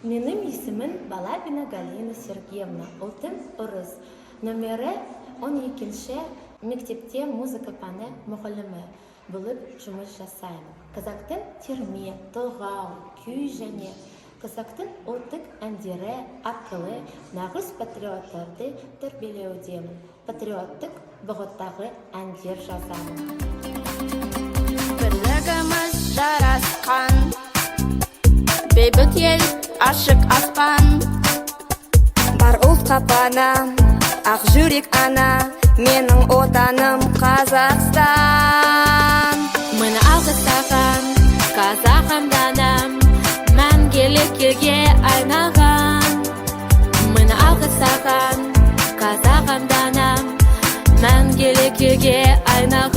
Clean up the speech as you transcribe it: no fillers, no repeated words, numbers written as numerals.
Менің есімім Балабина Галина Сергеевна. Ұлтым Орыс. Нөмірі 12-ші мектепте музыка пәні мұғалімі болып жұмыс жасаймын. Қазақтың терме, толғау, күй және қазақтың ұлттық әндері арқылы нағыз патриоттарды тәрбиелеудемін. Патриоттық бағыттағы әндер жазамын. Бірлігіміз жарасқан, бейбіт ел, ашық аспан. Бар ұлтқа пана, ақ жүрек ана, менің отаным Қазақстан. Мені алғыстаған қазақ аңданам, мәңгілік елге айналған. Мені алғыстаған қазақ аңданам, мәңгілік елге айналған.